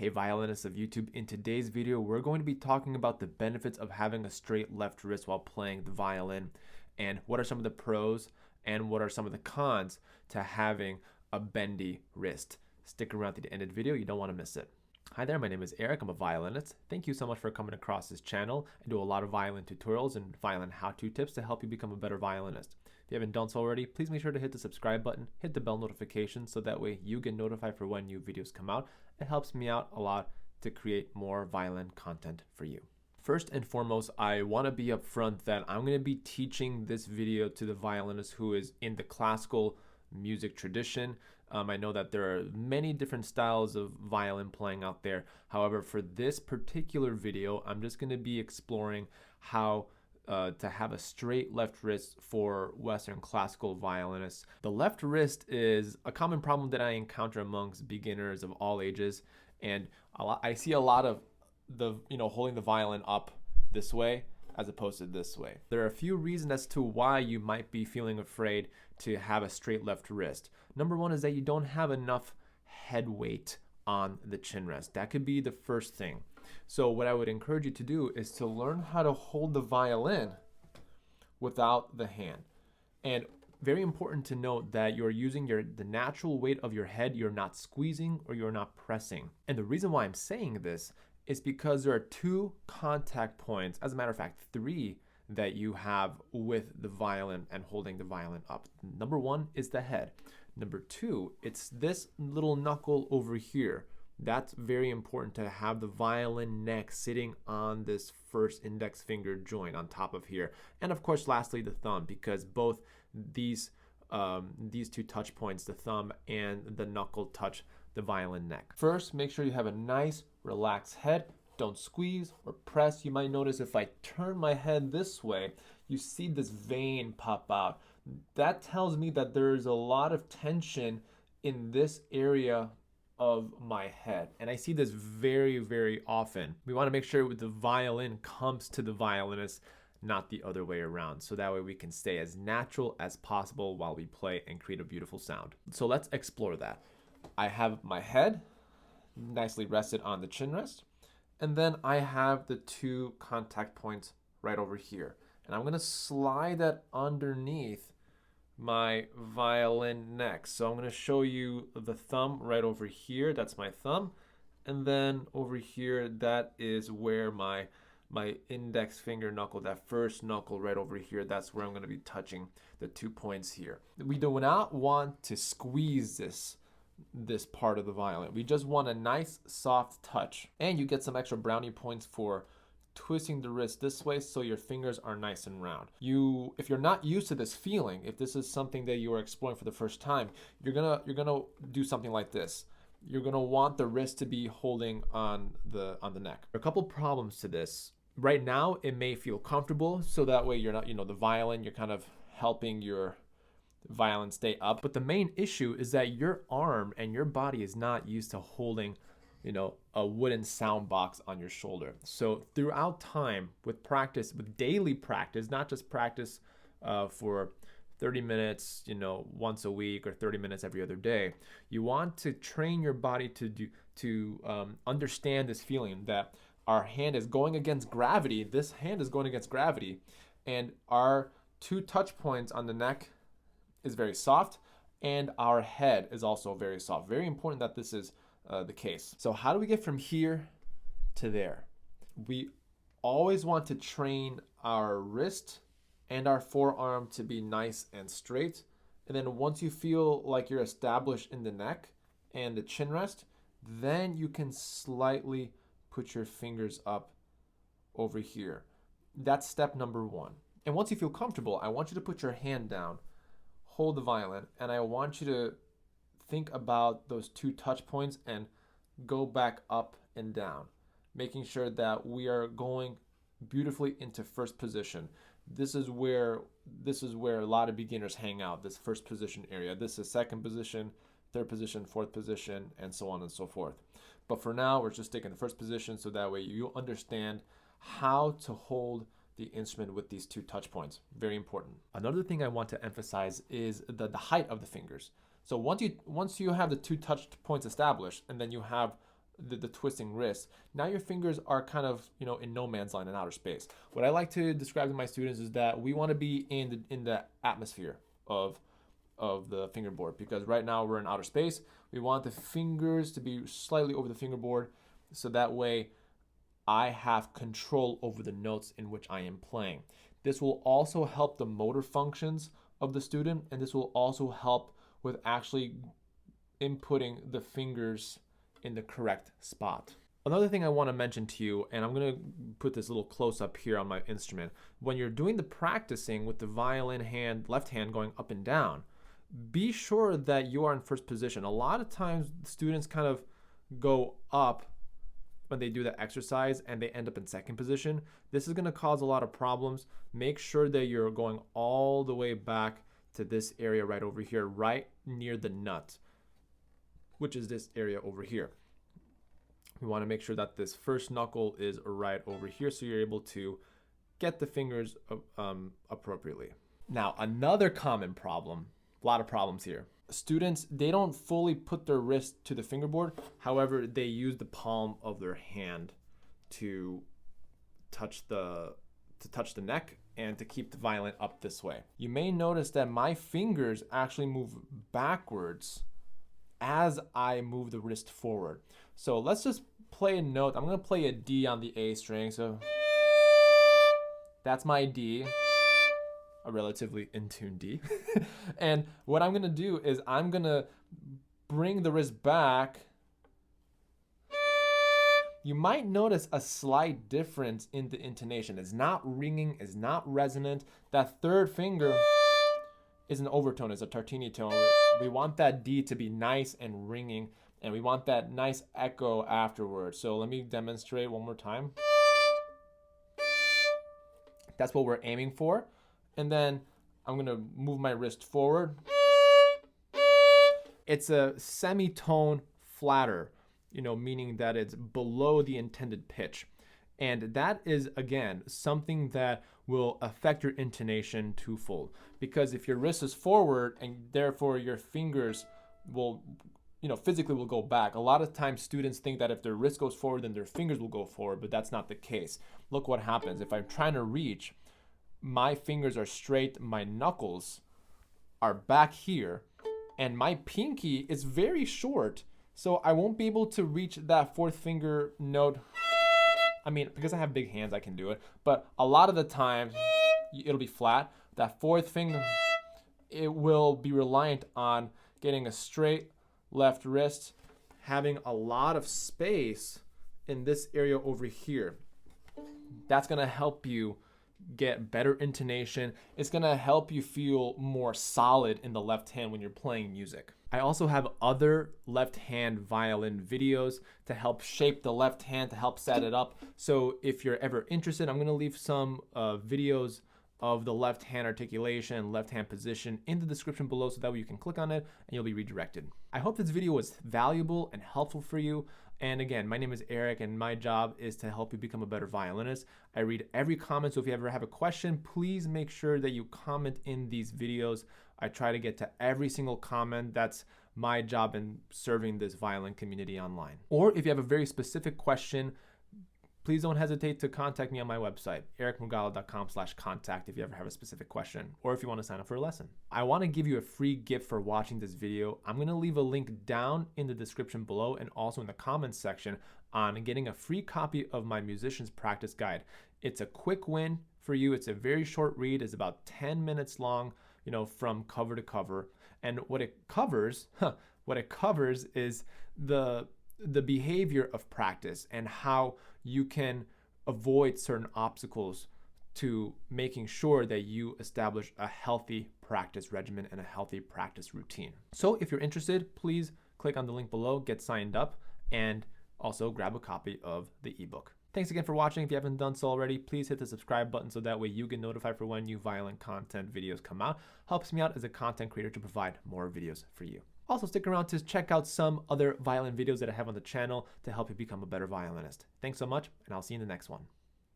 Hey violinists of YouTube, in today's video we're going to be talking about the benefits of having a straight left wrist while playing the violin, and what are some of the pros and what are some of the cons to having a bendy wrist. Stick around to the end of the video, you don't want to miss it. Hi there, my name is Eric, I'm a violinist. Thank you so much for coming across this channel. I do a lot of violin tutorials and violin how-to tips to help you become a better violinist. If you haven't done so already, please make sure to hit the subscribe button, hit the bell notification so that way you get notified for when new videos come out. It helps me out a lot to create more violin content for you. First and foremost, I want to be upfront that I'm going to be teaching this video to the violinist who is in the classical music tradition. I know that there are many different styles of violin playing out there. However, for this particular video, I'm just going to be exploring how to have a straight left wrist for Western classical violinists. The left wrist is a common problem that I encounter amongst beginners of all ages, and I see a lot of the holding the violin up this way as opposed to this way. There are a few reasons as to why you might be feeling afraid to have a straight left wrist. Number one is that you don't have enough head weight on the chin rest. That could be the first thing. So what I would encourage you to do is to learn how to hold the violin without the hand. And very important to note that you're using the natural weight of your head. You're not squeezing or you're not pressing. And the reason why I'm saying this is because there are two contact points, as a matter of fact, three, that you have with the violin and holding the violin up. Number one is the head. Number two, it's this little knuckle over here. That's very important to have the violin neck sitting on this first index finger joint on top of here. And of course, lastly, the thumb, because both these two touch points, the thumb and the knuckle, touch the violin neck. First, make sure you have a nice relaxed head. Don't squeeze or press. You might notice if I turn my head this way, you see this vein pop out. That tells me that there's a lot of tension in this area of my head. And I see this very, very often. We want to make sure the violin comes to the violinist, not the other way around. So that way we can stay as natural as possible while we play and create a beautiful sound. So let's explore that. I have my head nicely rested on the chin rest. And then I have the two contact points right over here. And I'm going to slide that underneath my violin neck. So I'm going to show you the thumb right over here. That's my thumb. And then over here, that is where my index finger knuckle, that first knuckle right over here, that's where I'm going to be touching the 2 points here. We do not want to squeeze this part of the violin. We just want a nice soft touch, and you get some extra brownie points for twisting the wrist this way so your fingers are nice and round. If you're not used to this feeling, if this is something that you are exploring for the first time, you're gonna do something like this. You're gonna want the wrist to be holding on the neck. There are a couple problems to this. Right now it may feel comfortable, so that way you're not, the violin, you're kind of helping your violin stay up. But the main issue is that your arm and your body is not used to holding a wooden sound box on your shoulder. So throughout time, with practice, with daily practice, not just practice for 30 minutes, once a week, or 30 minutes every other day, you want to train your body to understand this feeling that our hand is going against gravity. This hand is going against gravity, and our two touch points on the neck is very soft, and our head is also very soft. Very important that this is the case. So how do we get from here to there? We always want to train our wrist and our forearm to be nice and straight. And then once you feel like you're established in the neck and the chin rest, then you can slightly put your fingers up over here. That's step number one. And once you feel comfortable, I want you to put your hand down, hold the violin, and I want you to think about those two touch points and go back up and down, making sure that we are going beautifully into first position. This is where a lot of beginners hang out, this first position area. This is second position, third position, fourth position, and so on and so forth. But for now, we're just taking the first position so that way you understand how to hold the instrument with these two touch points. Very important. Another thing I want to emphasize is the height of the fingers. So once you have the two touch points established, and then you have the twisting wrist, now your fingers are kind of, in no man's land in outer space. What I like to describe to my students is that we want to be in the atmosphere of the fingerboard, because right now we're in outer space. We want the fingers to be slightly over the fingerboard, so that way I have control over the notes in which I am playing. This will also help the motor functions of the student, and this will also help with actually inputting the fingers in the correct spot. Another thing I want to mention to you, and I'm going to put this little close up here on my instrument, when you're doing the practicing with the violin hand, left hand going up and down, be sure that you are in first position. A lot of times students kind of go up when they do the exercise and they end up in second position. This is going to cause a lot of problems. Make sure that you're going all the way back to this area right over here, right near the nut, which is this area over here. We want to make sure that this first knuckle is right over here so you're able to get the fingers appropriately. Now, another common problem, a lot of problems here. Students, they don't fully put their wrist to the fingerboard. However, they use the palm of their hand to touch the neck and to keep the violin up this way. You may notice that my fingers actually move backwards as I move the wrist forward. So let's just play a note. I'm going to play a D on the A string. So that's my D, a relatively in tune D. And what I'm going to do is I'm going to bring the wrist back. You might notice a slight difference in the intonation. It's not ringing, it's not resonant. That third finger is an overtone, it's a tartini tone. We want that D to be nice and ringing, and we want that nice echo afterwards. So let me demonstrate one more time. That's what we're aiming for. And then I'm gonna move my wrist forward. It's a semitone flatter, meaning that it's below the intended pitch. And that is, again, something that will affect your intonation twofold. Because if your wrist is forward and therefore your fingers will, physically will go back. A lot of times students think that if their wrist goes forward, then their fingers will go forward, but that's not the case. Look what happens. If I'm trying to reach, my fingers are straight, my knuckles are back here, and my pinky is very short. So I won't be able to reach that fourth finger note. I mean, because I have big hands, I can do it. But a lot of the times, it'll be flat. That fourth finger, it will be reliant on getting a straight left wrist, having a lot of space in this area over here. That's going to help you get better intonation. It's going to help you feel more solid in the left hand when you're playing music. I also have other left hand violin videos to help shape the left hand, to help set it up. So if you're ever interested, I'm going to leave some videos of the left hand articulation, left hand position in the description below, so that way you can click on it and you'll be redirected. I hope this video was valuable and helpful for you. And again, my name is Eric, and my job is to help you become a better violinist. I read every comment, so if you ever have a question, please make sure that you comment in these videos. I try to get to every single comment. That's my job in serving this violin community online. Or if you have a very specific question, please don't hesitate to contact me on my website, ericmugala.com/contact, if you ever have a specific question, or if you want to sign up for a lesson. I want to give you a free gift for watching this video. I'm going to leave a link down in the description below and also in the comments section on getting a free copy of my musician's practice guide. It's a quick win for you. It's a very short read. It's about 10 minutes long, from cover to cover. And what it covers is the behavior of practice and how you can avoid certain obstacles to making sure that you establish a healthy practice regimen and a healthy practice routine. So if you're interested, please click on the link below, get signed up, and also grab a copy of the ebook. Thanks again for watching. If you haven't done so already, please hit the subscribe button so that way you get notified for when new violin content videos come out. Helps me out as a content creator to provide more videos for you. Also, stick around to check out some other violin videos that I have on the channel to help you become a better violinist. Thanks so much, and I'll see you in the next one.